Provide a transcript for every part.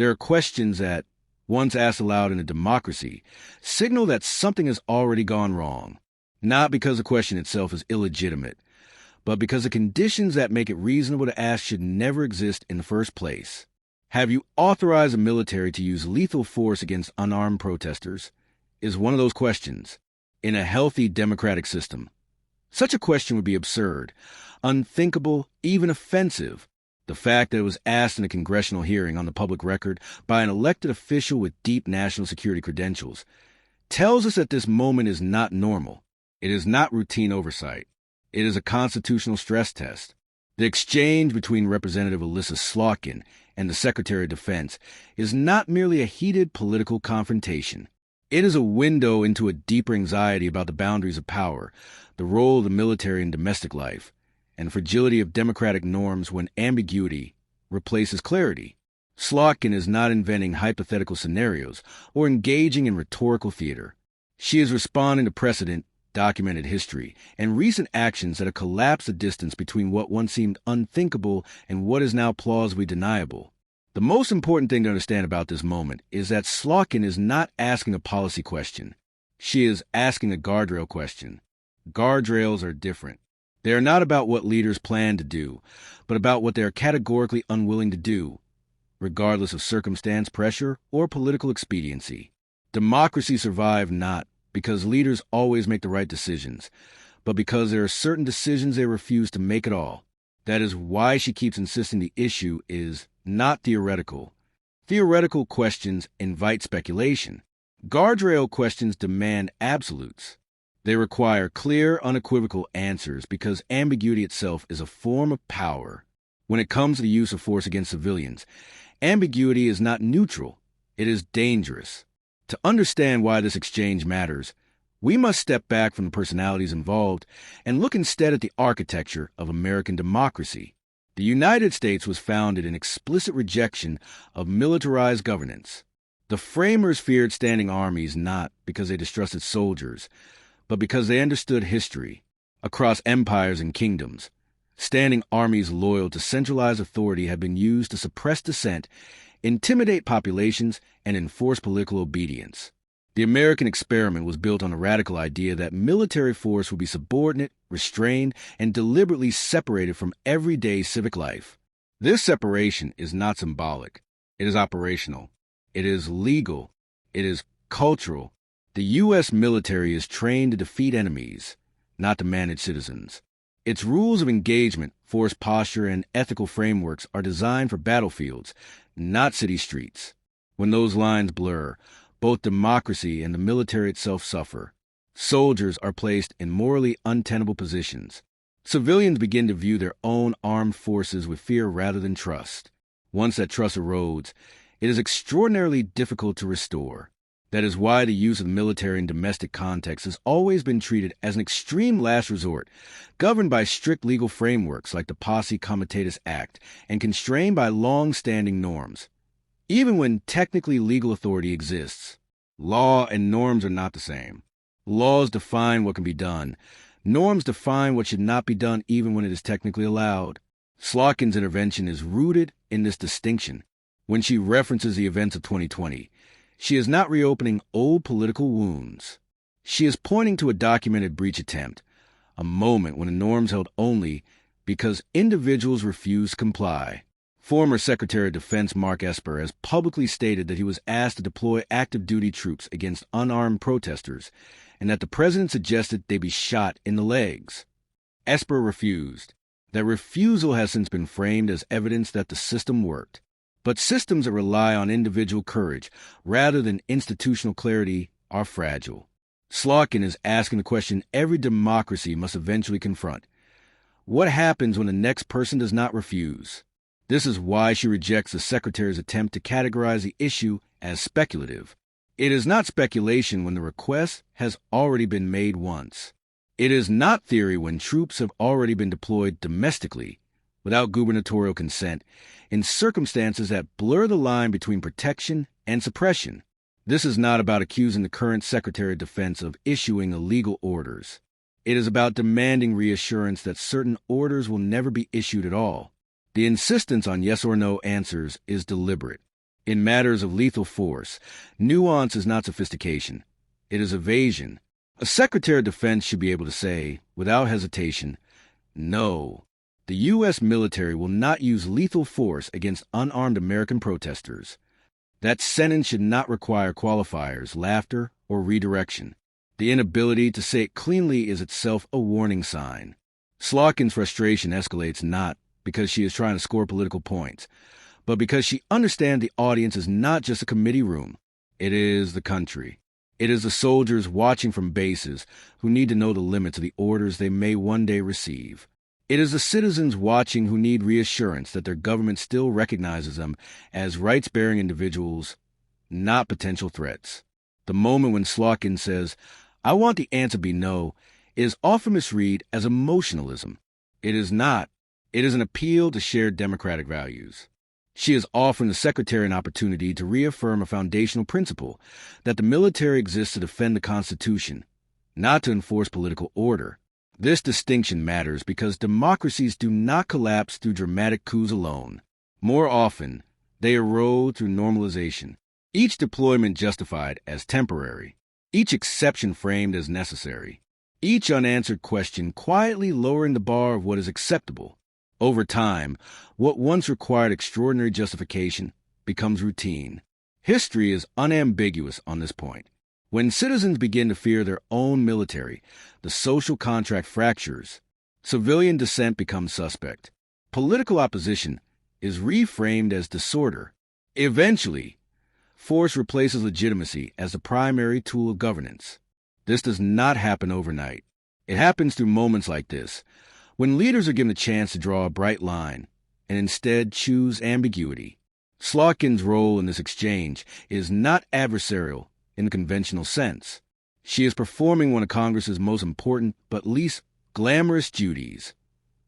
There are questions that, once asked aloud in a democracy, signal that something has already gone wrong, not because the question itself is illegitimate, but because the conditions that make it reasonable to ask should never exist in the first place. Have you authorized the military to use lethal force against unarmed protesters? Is one of those questions. In a healthy democratic system, such a question would be absurd, unthinkable, even offensive. The fact that it was asked in a congressional hearing on the public record by an elected official with deep national security credentials tells us that this moment is not normal. It is not routine oversight. It is a constitutional stress test. The exchange between Representative Elissa Slotkin and the Secretary of Defense is not merely a heated political confrontation. It is a window into a deeper anxiety about the boundaries of power, the role of the military in domestic life, and the fragility of democratic norms when ambiguity replaces clarity. Slotkin is not inventing hypothetical scenarios or engaging in rhetorical theater. She is responding to precedent, documented history, and recent actions that have collapsed the distance between what once seemed unthinkable and what is now plausibly deniable. The most important thing to understand about this moment is that Slotkin is not asking a policy question. She is asking a guardrail question. Guardrails are different. They are not about what leaders plan to do, but about what they are categorically unwilling to do, regardless of circumstance, pressure, or political expediency. Democracy survives not because leaders always make the right decisions, but because there are certain decisions they refuse to make at all. That is why she keeps insisting the issue is not theoretical. Theoretical questions invite speculation. Guardrail questions demand absolutes. They require clear, unequivocal answers because ambiguity itself is a form of power. When it comes to the use of force against civilians, ambiguity is not neutral. It is dangerous. To understand why this exchange matters, we must step back from the personalities involved and look instead at the architecture of American democracy. The United States was founded in explicit rejection of militarized governance. The framers feared standing armies not because they distrusted soldiers, but because they understood history. Across empires and kingdoms, standing armies loyal to centralized authority have been used to suppress dissent, intimidate populations, and enforce political obedience. The American experiment was built on the radical idea that military force would be subordinate, restrained, and deliberately separated from everyday civic life. This separation is not symbolic. It is operational. It is legal. It is cultural. The U.S. military is trained to defeat enemies, not to manage citizens. Its rules of engagement, force posture, and ethical frameworks are designed for battlefields, not city streets. When those lines blur, both democracy and the military itself suffer. Soldiers are placed in morally untenable positions. Civilians begin to view their own armed forces with fear rather than trust. Once that trust erodes, it is extraordinarily difficult to restore. That is why the use of the military in domestic contexts has always been treated as an extreme last resort, governed by strict legal frameworks like the Posse Comitatus Act and constrained by long-standing norms. Even when technically legal authority exists, law and norms are not the same. Laws define what can be done. Norms define what should not be done even when it is technically allowed. Slotkin's intervention is rooted in this distinction. When she references the events of 2020, she is not reopening old political wounds. She is pointing to a documented breach attempt, a moment when the norms held only because individuals refused to comply. Former Secretary of Defense Mark Esper has publicly stated that he was asked to deploy active duty troops against unarmed protesters and that the president suggested they be shot in the legs. Esper refused. That refusal has since been framed as evidence that the system worked. But systems that rely on individual courage rather than institutional clarity are fragile. Slotkin is asking the question every democracy must eventually confront. What happens when the next person does not refuse? This is why she rejects the Secretary's attempt to categorize the issue as speculative. It is not speculation when the request has already been made once. It is not theory when troops have already been deployed domestically, without gubernatorial consent, in circumstances that blur the line between protection and suppression. This is not about accusing the current Secretary of Defense of issuing illegal orders. It is about demanding reassurance that certain orders will never be issued at all. The insistence on yes or no answers is deliberate. In matters of lethal force, nuance is not sophistication. It is evasion. A Secretary of Defense should be able to say, without hesitation, no, the U.S. military will not use lethal force against unarmed American protesters. That sentence should not require qualifiers, laughter, or redirection. The inability to say it cleanly is itself a warning sign. Slotkin's frustration escalates not because she is trying to score political points, but because she understands the audience is not just a committee room. It is the country. It is the soldiers watching from bases who need to know the limits of the orders they may one day receive. It is the citizens watching who need reassurance that their government still recognizes them as rights-bearing individuals, not potential threats. The moment when Slotkin says, "I want the answer to be no," is often misread as emotionalism. It is not. It is an appeal to shared democratic values. She is offering the Secretary an opportunity to reaffirm a foundational principle that the military exists to defend the Constitution, not to enforce political order. This distinction matters because democracies do not collapse through dramatic coups alone. More often, they erode through normalization, each deployment justified as temporary, each exception framed as necessary, each unanswered question quietly lowering the bar of what is acceptable. Over time, what once required extraordinary justification becomes routine. History is unambiguous on this point. When citizens begin to fear their own military, the social contract fractures. Civilian dissent becomes suspect. Political opposition is reframed as disorder. Eventually, force replaces legitimacy as the primary tool of governance. This does not happen overnight. It happens through moments like this, when leaders are given a chance to draw a bright line and instead choose ambiguity. Slotkin's role in this exchange is not adversarial in the conventional sense. She is performing one of Congress's most important but least glamorous duties,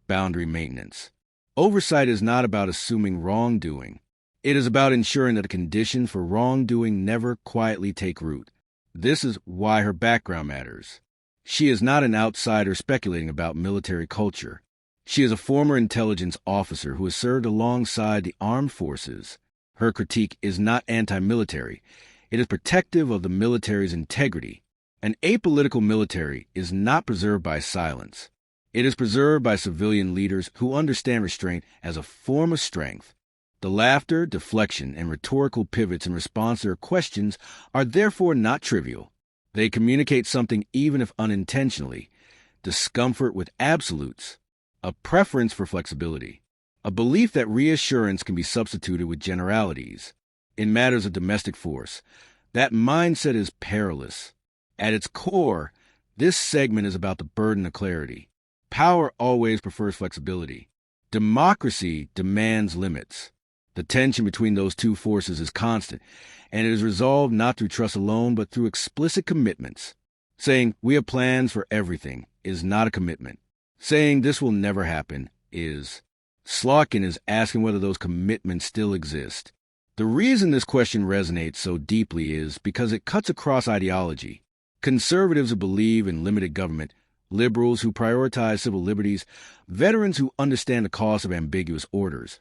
boundary maintenance. Oversight is not about assuming wrongdoing. It is about ensuring that the conditions for wrongdoing never quietly take root. This is why her background matters. She is not an outsider speculating about military culture. She is a former intelligence officer who has served alongside the armed forces. Her critique is not anti-military. It is protective of the military's integrity. An apolitical military is not preserved by silence. It is preserved by civilian leaders who understand restraint as a form of strength. The laughter, deflection, and rhetorical pivots in response to her questions are therefore not trivial. They communicate something even if unintentionally: discomfort with absolutes, a preference for flexibility, a belief that reassurance can be substituted with generalities. In matters of domestic force, that mindset is perilous. At its core, this segment is about the burden of clarity. Power always prefers flexibility. Democracy demands limits. The tension between those two forces is constant, and it is resolved not through trust alone, but through explicit commitments. Saying, "we have plans for everything," is not a commitment. Saying, "this will never happen," is. Slotkin is asking whether those commitments still exist. The reason this question resonates so deeply is because it cuts across ideology. Conservatives who believe in limited government, liberals who prioritize civil liberties, veterans who understand the cost of ambiguous orders,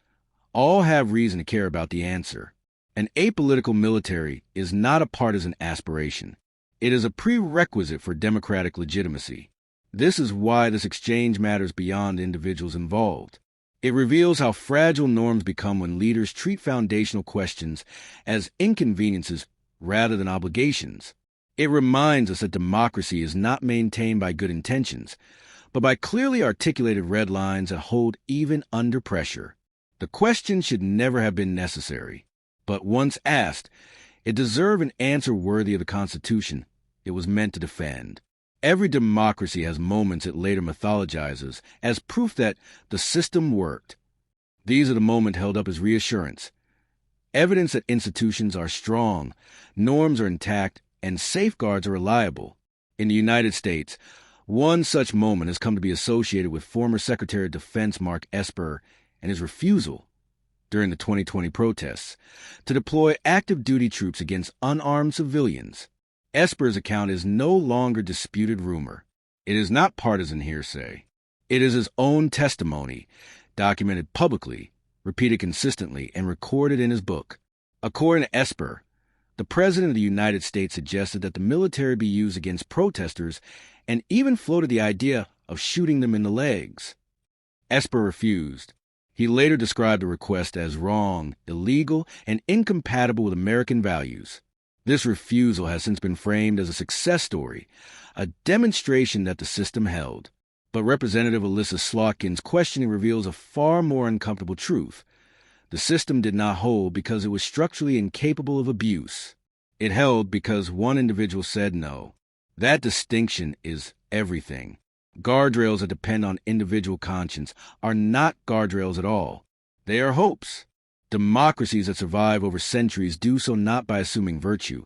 all have reason to care about the answer. An apolitical military is not a partisan aspiration. It is a prerequisite for democratic legitimacy. This is why this exchange matters beyond the individuals involved. It reveals how fragile norms become when leaders treat foundational questions as inconveniences rather than obligations. It reminds us that democracy is not maintained by good intentions, but by clearly articulated red lines that hold even under pressure. The question should never have been necessary, but once asked, it deserved an answer worthy of the Constitution it was meant to defend. Every democracy has moments it later mythologizes as proof that the system worked. These are the moments held up as reassurance, evidence that institutions are strong, norms are intact, and safeguards are reliable. In the United States, one such moment has come to be associated with former Secretary of Defense Mark Esper and his refusal, during the 2020 protests, to deploy active duty troops against unarmed civilians. Esper's account is no longer disputed rumor. It is not partisan hearsay. It is his own testimony, documented publicly, repeated consistently, and recorded in his book. According to Esper, the President of the United States suggested that the military be used against protesters and even floated the idea of shooting them in the legs. Esper refused. He later described the request as wrong, illegal, and incompatible with American values. This refusal has since been framed as a success story, a demonstration that the system held. But Representative Elissa Slotkin's questioning reveals a far more uncomfortable truth. The system did not hold because it was structurally incapable of abuse. It held because one individual said no. That distinction is everything. Guardrails that depend on individual conscience are not guardrails at all. They are hopes. Democracies that survive over centuries do so not by assuming virtue,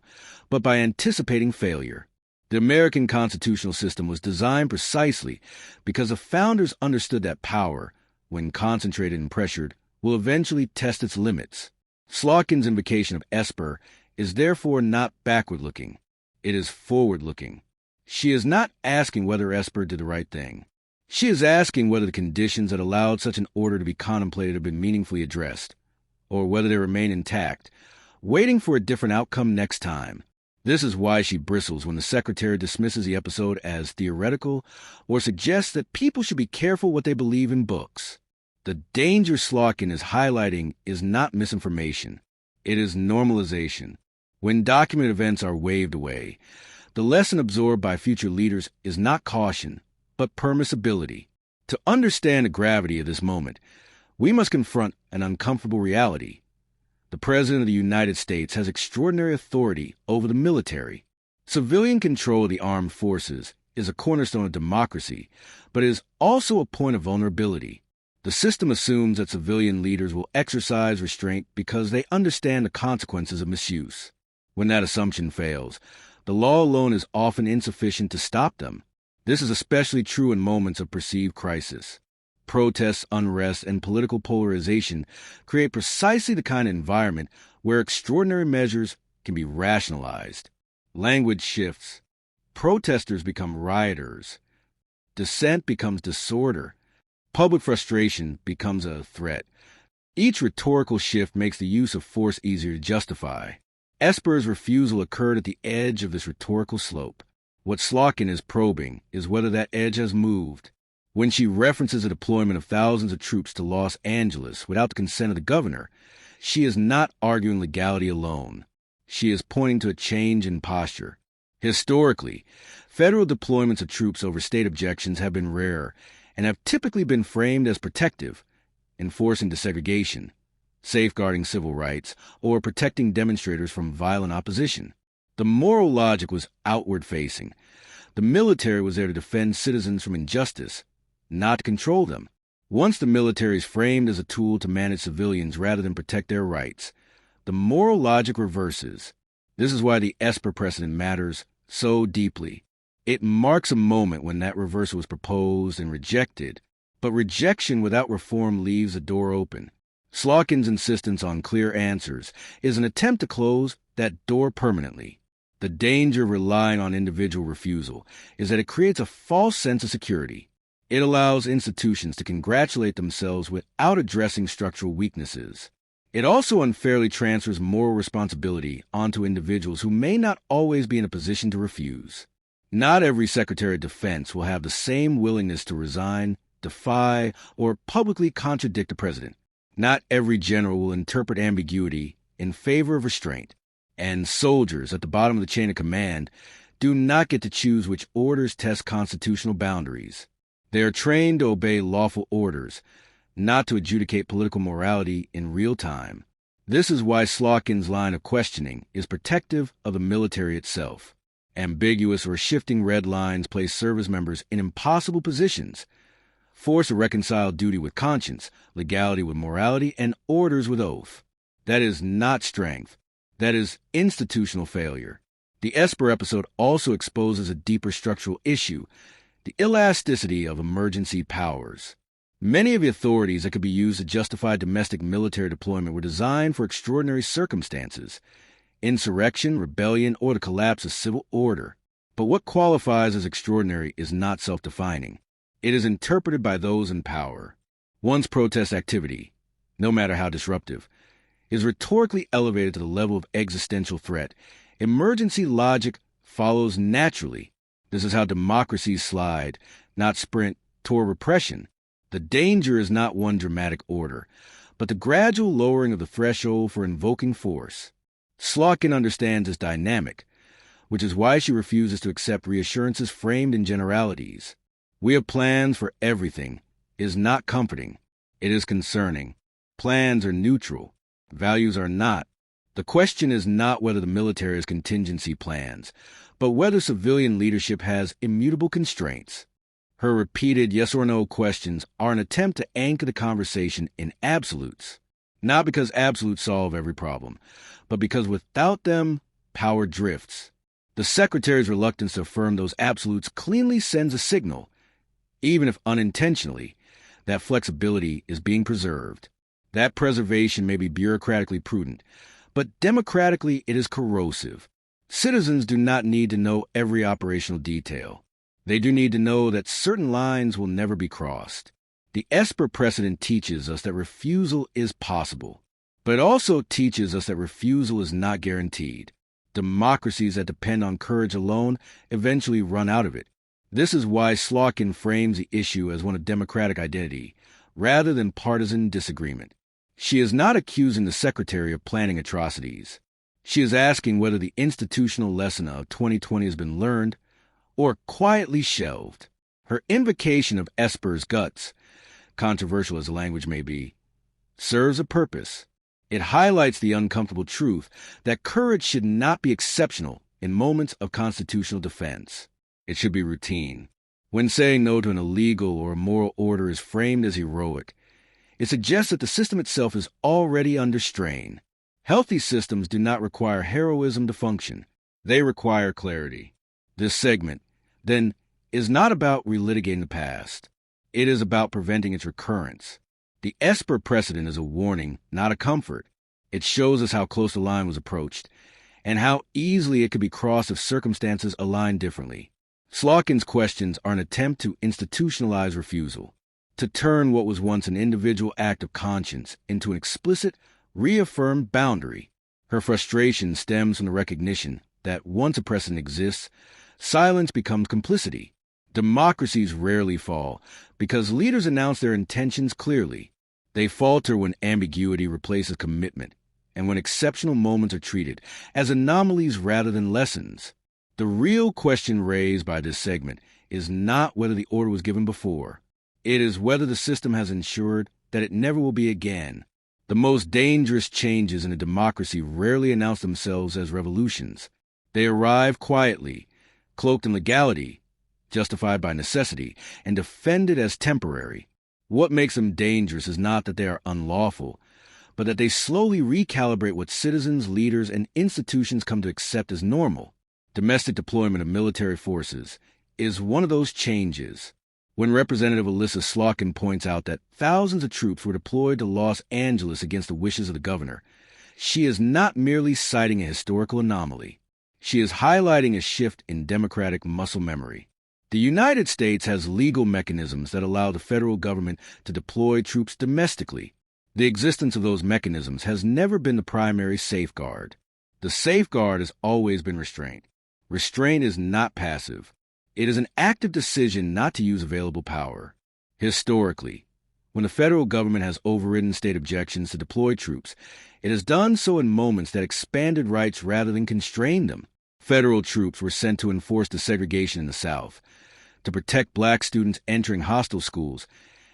but by anticipating failure. The American constitutional system was designed precisely because the founders understood that power, when concentrated and pressured, will eventually test its limits. Slotkin's invocation of Esper is therefore not backward-looking. It is forward-looking. She is not asking whether Esper did the right thing. She is asking whether the conditions that allowed such an order to be contemplated have been meaningfully addressed, or whether they remain intact, waiting for a different outcome next time. This is why she bristles when the secretary dismisses the episode as theoretical or suggests that people should be careful what they believe in books. The danger Slotkin is highlighting is not misinformation. It is normalization. When documented events are waved away, the lesson absorbed by future leaders is not caution, but permissibility. To understand the gravity of this moment, we must confront an uncomfortable reality. The President of the United States has extraordinary authority over the military. Civilian control of the armed forces is a cornerstone of democracy, but it is also a point of vulnerability. The system assumes that civilian leaders will exercise restraint because they understand the consequences of misuse. When that assumption fails, the law alone is often insufficient to stop them. This is especially true in moments of perceived crisis. Protests, unrest, and political polarization create precisely the kind of environment where extraordinary measures can be rationalized. Language shifts. Protesters become rioters. Dissent becomes disorder. Public frustration becomes a threat. Each rhetorical shift makes the use of force easier to justify. Esper's refusal occurred at the edge of this rhetorical slope. What Slotkin is probing is whether that edge has moved. When she references the deployment of thousands of troops to Los Angeles without the consent of the governor, she is not arguing legality alone. She is pointing to a change in posture. Historically, federal deployments of troops over state objections have been rare and have typically been framed as protective, enforcing desegregation, safeguarding civil rights, or protecting demonstrators from violent opposition. The moral logic was outward-facing. The military was there to defend citizens from injustice, not to control them. Once the military is framed as a tool to manage civilians rather than protect their rights, the moral logic reverses. This is why the Esper precedent matters so deeply. It marks a moment when that reversal was proposed and rejected, but rejection without reform leaves the door open. Slotkin's insistence on clear answers is an attempt to close that door permanently. The danger of relying on individual refusal is that it creates a false sense of security. It allows institutions to congratulate themselves without addressing structural weaknesses. It also unfairly transfers moral responsibility onto individuals who may not always be in a position to refuse. Not every Secretary of Defense will have the same willingness to resign, defy, or publicly contradict the president. Not every general will interpret ambiguity in favor of restraint. And soldiers at the bottom of the chain of command do not get to choose which orders test constitutional boundaries. They are trained to obey lawful orders, not to adjudicate political morality in real time. This is why Slotkin's line of questioning is protective of the military itself. Ambiguous or shifting red lines place service members in impossible positions, force to reconcile duty with conscience, legality with morality, and orders with oath. That is not strength. That is institutional failure. The Esper episode also exposes a deeper structural issue, the elasticity of emergency powers. Many of the authorities that could be used to justify domestic military deployment were designed for extraordinary circumstances, insurrection, rebellion, or the collapse of civil order. But what qualifies as extraordinary is not self-defining. It is interpreted by those in power. One's protest activity, no matter how disruptive, is rhetorically elevated to the level of existential threat. Emergency logic follows naturally. This is how democracies slide, not sprint toward repression. The danger is not one dramatic order, but the gradual lowering of the threshold for invoking force. Slotkin understands this dynamic, which is why she refuses to accept reassurances framed in generalities. "We have plans for everything" is not comforting. It is concerning. Plans are neutral. Values are not. The question is not whether the military has contingency plans, but whether civilian leadership has immutable constraints. Her repeated yes or no questions are an attempt to anchor the conversation in absolutes, not because absolutes solve every problem, but because without them, power drifts. The Secretary's reluctance to affirm those absolutes cleanly sends a signal, even if unintentionally, that flexibility is being preserved. That preservation may be bureaucratically prudent, but democratically it is corrosive. Citizens do not need to know every operational detail. They do need to know that certain lines will never be crossed. The Esper precedent teaches us that refusal is possible, but it also teaches us that refusal is not guaranteed. Democracies that depend on courage alone eventually run out of it. This is why Slotkin frames the issue as one of democratic identity, rather than partisan disagreement. She is not accusing the Secretary of planning atrocities. She is asking whether the institutional lesson of 2020 has been learned or quietly shelved. Her invocation of Esper's guts, controversial as the language may be, serves a purpose. It highlights the uncomfortable truth that courage should not be exceptional in moments of constitutional defense. It should be routine. When saying no to an illegal or immoral order is framed as heroic, it suggests that the system itself is already under strain. Healthy systems do not require heroism to function. They require clarity. This segment, then, is not about relitigating the past. It is about preventing its recurrence. The Esper precedent is a warning, not a comfort. It shows us how close the line was approached, and how easily it could be crossed if circumstances align differently. Slotkin's questions are an attempt to institutionalize refusal, to turn what was once an individual act of conscience into an explicit, reaffirmed boundary. Her frustration stems from the recognition that once a precedent exists, silence becomes complicity. Democracies rarely fall because leaders announce their intentions clearly. They falter when ambiguity replaces commitment, and when exceptional moments are treated as anomalies rather than lessons. The real question raised by this segment is not whether the order was given before. It is whether the system has ensured that it never will be again. The most dangerous changes in a democracy rarely announce themselves as revolutions. They arrive quietly, cloaked in legality, justified by necessity, and defended as temporary. What makes them dangerous is not that they are unlawful, but that they slowly recalibrate what citizens, leaders, and institutions come to accept as normal. Domestic deployment of military forces is one of those changes. When Representative Elissa Slotkin points out that thousands of troops were deployed to Los Angeles against the wishes of the governor, she is not merely citing a historical anomaly. She is highlighting a shift in democratic muscle memory. The United States has legal mechanisms that allow the federal government to deploy troops domestically. The existence of those mechanisms has never been the primary safeguard. The safeguard has always been restraint. Restraint is not passive. It is an active decision not to use available power. Historically, when the federal government has overridden state objections to deploy troops, it has done so in moments that expanded rights rather than constrained them. Federal troops were sent to enforce desegregation in the South, to protect black students entering hostile schools,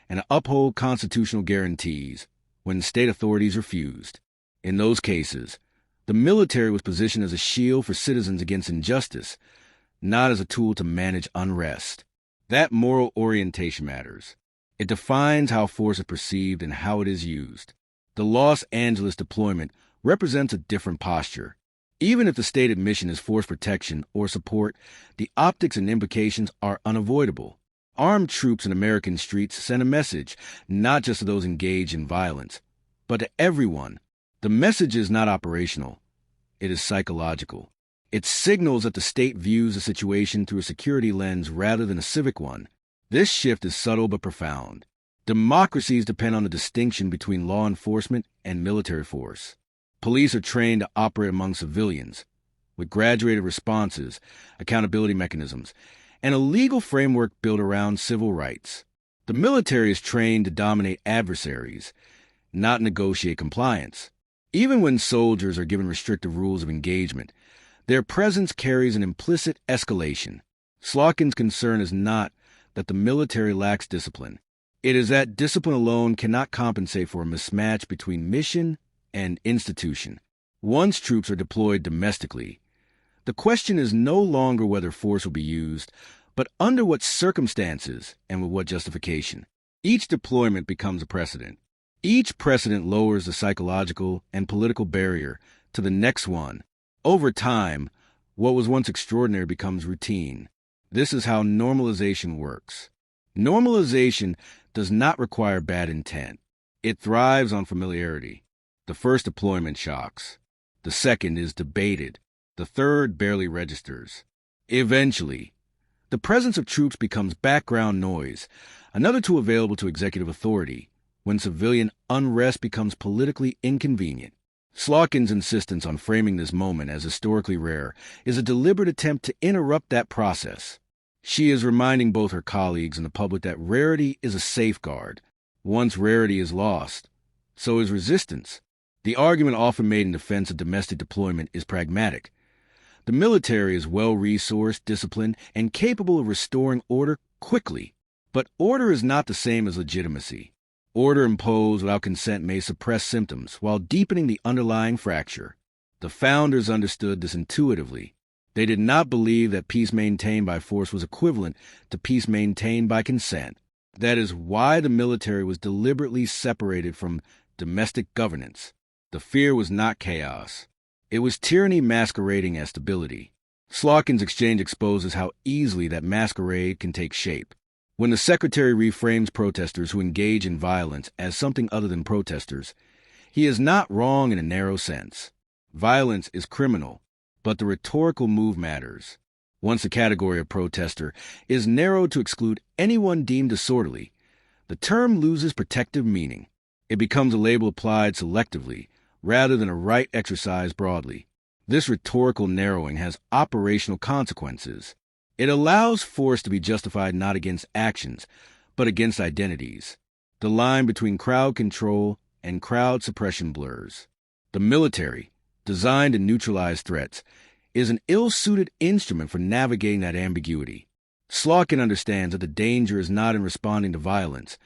and to uphold constitutional guarantees when state authorities refused. In those cases, the military was positioned as a shield for citizens against injustice, not as a tool to manage unrest. That moral orientation matters. It defines how force is perceived and how it is used. The Los Angeles deployment represents a different posture. Even if the stated mission is force protection or support, the optics and implications are unavoidable. Armed troops in American streets send a message, not just to those engaged in violence, but to everyone. The message is not operational. It is psychological. It signals that the state views the situation through a security lens rather than a civic one. This shift is subtle but profound. Democracies depend on the distinction between law enforcement and military force. Police are trained to operate among civilians, with graduated responses, accountability mechanisms, and a legal framework built around civil rights. The military is trained to dominate adversaries, not negotiate compliance. Even when soldiers are given restrictive rules of engagement, their presence carries an implicit escalation. Slotkin's concern is not that the military lacks discipline. It is that discipline alone cannot compensate for a mismatch between mission and institution. Once troops are deployed domestically, the question is no longer whether force will be used, but under what circumstances and with what justification. Each deployment becomes a precedent. Each precedent lowers the psychological and political barrier to the next one. Over time, what was once extraordinary becomes routine. This is how normalization works. Normalization does not require bad intent. It thrives on familiarity. The first deployment shocks. The second is debated. The third barely registers. Eventually, the presence of troops becomes background noise, another tool available to executive authority when civilian unrest becomes politically inconvenient. Slotkin's insistence on framing this moment as historically rare is a deliberate attempt to interrupt that process. She is reminding both her colleagues and the public that rarity is a safeguard. Once rarity is lost, so is resistance. The argument often made in defense of domestic deployment is pragmatic. The military is well-resourced, disciplined, and capable of restoring order quickly. But order is not the same as legitimacy. Order imposed without consent may suppress symptoms while deepening the underlying fracture. The founders understood this intuitively. They did not believe that peace maintained by force was equivalent to peace maintained by consent. That is why the military was deliberately separated from domestic governance. The fear was not chaos. It was tyranny masquerading as stability. Slotkin's exchange exposes how easily that masquerade can take shape. When the secretary reframes protesters who engage in violence as something other than protesters, he is not wrong in a narrow sense. Violence is criminal, but the rhetorical move matters. Once the category of protester is narrowed to exclude anyone deemed disorderly, the term loses protective meaning. It becomes a label applied selectively, rather than a right exercised broadly. This rhetorical narrowing has operational consequences. It allows force to be justified not against actions, but against identities. The line between crowd control and crowd suppression blurs. The military, designed to neutralize threats, is an ill-suited instrument for navigating that ambiguity. Slotkin understands that the danger is not in responding to violence,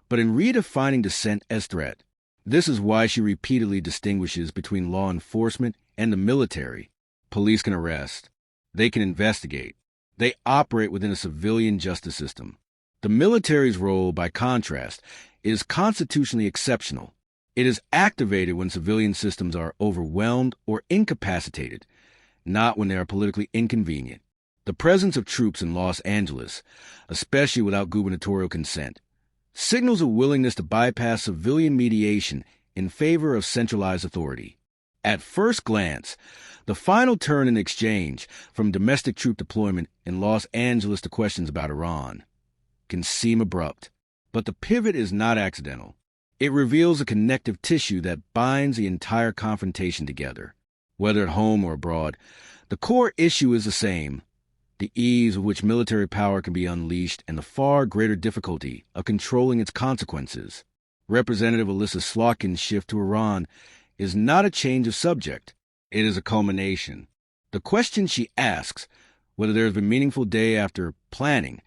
but in redefining dissent as threat. This is why she repeatedly distinguishes between law enforcement and the military. Police can arrest. They can investigate. They operate within a civilian justice system. The military's role, by contrast, is constitutionally exceptional. It is activated when civilian systems are overwhelmed or incapacitated, not when they are politically inconvenient. The presence of troops in Los Angeles, especially without gubernatorial consent, signals a willingness to bypass civilian mediation in favor of centralized authority. At first glance, the final turn in exchange from domestic troop deployment in Los Angeles to questions about Iran can seem abrupt, but the pivot is not accidental. It reveals a connective tissue that binds the entire confrontation together. Whether at home or abroad, the core issue is the same: the ease with which military power can be unleashed and the far greater difficulty of controlling its consequences. Representative Elissa Slotkin's shift to Iran is not a change of subject. It is a culmination. The question she asks, whether there has been meaningful day after planning,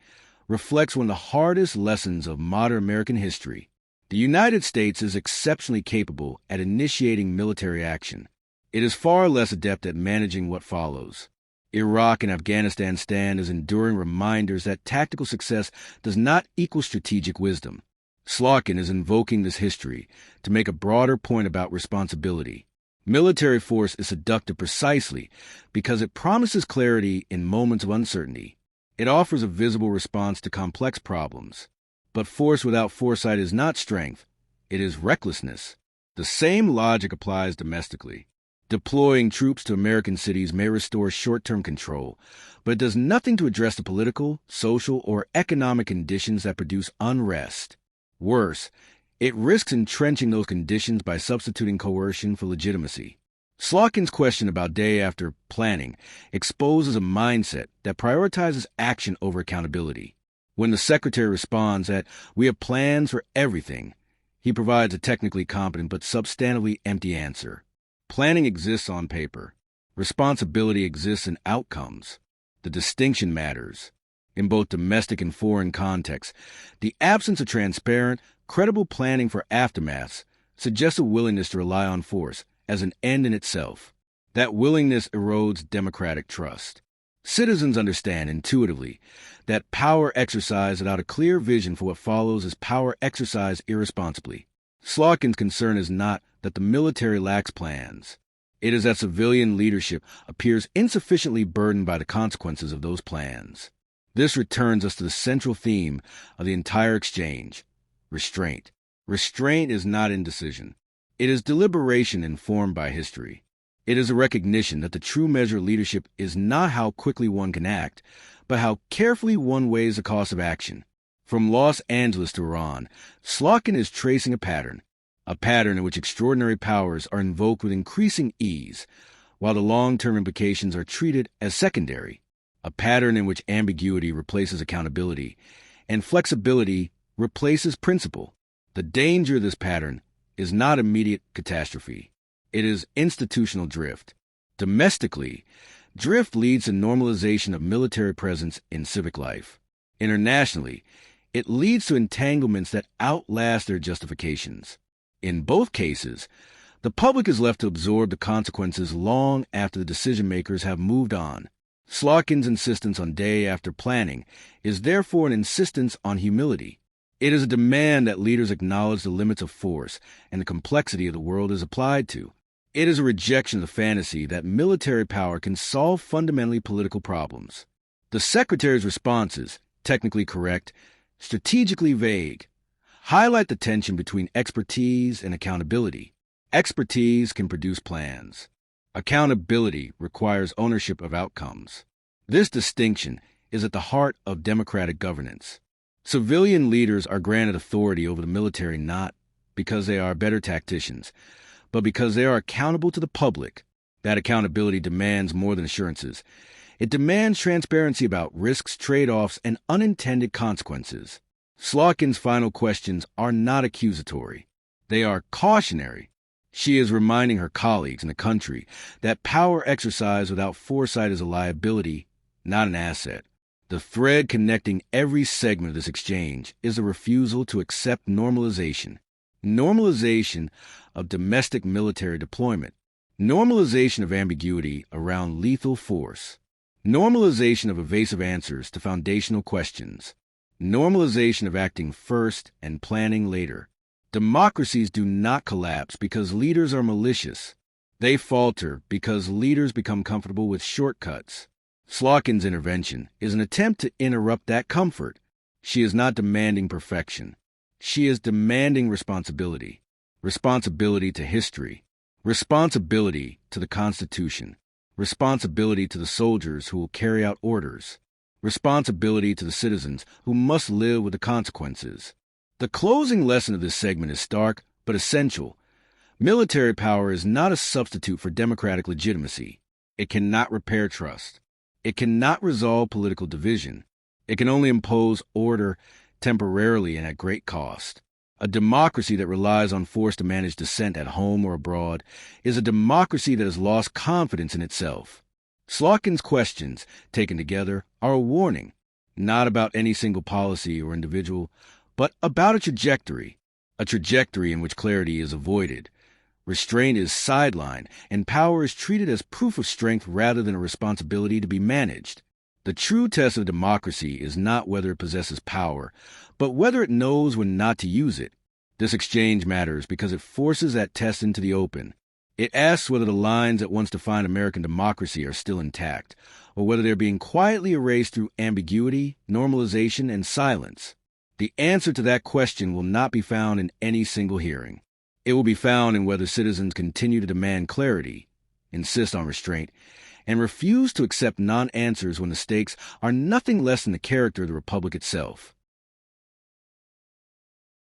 reflects one of the hardest lessons of modern American history. The United States is exceptionally capable at initiating military action. It is far less adept at managing what follows. Iraq and Afghanistan stand as enduring reminders that tactical success does not equal strategic wisdom. Slotkin is invoking this history to make a broader point about responsibility. Military force is seductive precisely because it promises clarity in moments of uncertainty. It offers a visible response to complex problems. But force without foresight is not strength, it is recklessness. The same logic applies domestically. Deploying troops to American cities may restore short-term control, but it does nothing to address the political, social, or economic conditions that produce unrest. Worse, it risks entrenching those conditions by substituting coercion for legitimacy. Slotkin's question about day-after planning exposes a mindset that prioritizes action over accountability. When the secretary responds that we have plans for everything, he provides a technically competent but substantively empty answer. Planning exists on paper. Responsibility exists in outcomes. The distinction matters. In both domestic and foreign contexts, the absence of transparent, credible planning for aftermaths suggests a willingness to rely on force as an end in itself. That willingness erodes democratic trust. Citizens understand intuitively that power exercised without a clear vision for what follows is power exercised irresponsibly. Slotkin's concern is not that the military lacks plans. It is that civilian leadership appears insufficiently burdened by the consequences of those plans. This returns us to the central theme of the entire exchange: restraint. Restraint is not indecision. It is deliberation informed by history. It is a recognition that the true measure of leadership is not how quickly one can act, but how carefully one weighs the cost of action. From Los Angeles to Iran, Slotkin is tracing a pattern in which extraordinary powers are invoked with increasing ease, while the long-term implications are treated as secondary, a pattern in which ambiguity replaces accountability, and flexibility replaces principle. The danger of this pattern is not immediate catastrophe. It is institutional drift. Domestically, drift leads to normalization of military presence in civic life. Internationally, it leads to entanglements that outlast their justifications. In both cases, the public is left to absorb the consequences long after the decision-makers have moved on. Slotkin's insistence on day-after planning is therefore an insistence on humility. It is a demand that leaders acknowledge the limits of force and the complexity of the world is applied to. It is a rejection of the fantasy that military power can solve fundamentally political problems. The Secretary's responses, technically correct, strategically vague, highlight the tension between expertise and accountability. Expertise can produce plans. Accountability requires ownership of outcomes. This distinction is at the heart of democratic governance. Civilian leaders are granted authority over the military not because they are better tacticians, but because they are accountable to the public. That accountability demands more than assurances. It demands transparency about risks, trade-offs, and unintended consequences. Slotkin's final questions are not accusatory. They are cautionary. She is reminding her colleagues in the country that power exercised without foresight is a liability, not an asset. The thread connecting every segment of this exchange is a refusal to accept normalization. Normalization of domestic military deployment. Normalization of ambiguity around lethal force. Normalization of evasive answers to foundational questions. Normalization of acting first and planning later. Democracies do not collapse because leaders are malicious. They falter because leaders become comfortable with shortcuts. Slotkin's intervention is an attempt to interrupt that comfort. She is not demanding perfection. She is demanding responsibility. Responsibility to history. Responsibility to the Constitution. Responsibility to the soldiers who will carry out orders. Responsibility to the citizens who must live with the consequences. The closing lesson of this segment is stark but essential. Military power is not a substitute for democratic legitimacy. It cannot repair trust. It cannot resolve political division. It can only impose order temporarily and at great cost. A democracy that relies on force to manage dissent at home or abroad is a democracy that has lost confidence in itself. Slotkin's questions, taken together, are a warning, not about any single policy or individual, but about a trajectory in which clarity is avoided. Restraint is sidelined, and power is treated as proof of strength rather than a responsibility to be managed. The true test of democracy is not whether it possesses power, but whether it knows when not to use it. This exchange matters because it forces that test into the open. It asks whether the lines that once defined American democracy are still intact, or whether they're being quietly erased through ambiguity, normalization, and silence. The answer to that question will not be found in any single hearing. It will be found in whether citizens continue to demand clarity, insist on restraint, and refuse to accept non-answers when the stakes are nothing less than the character of the republic itself.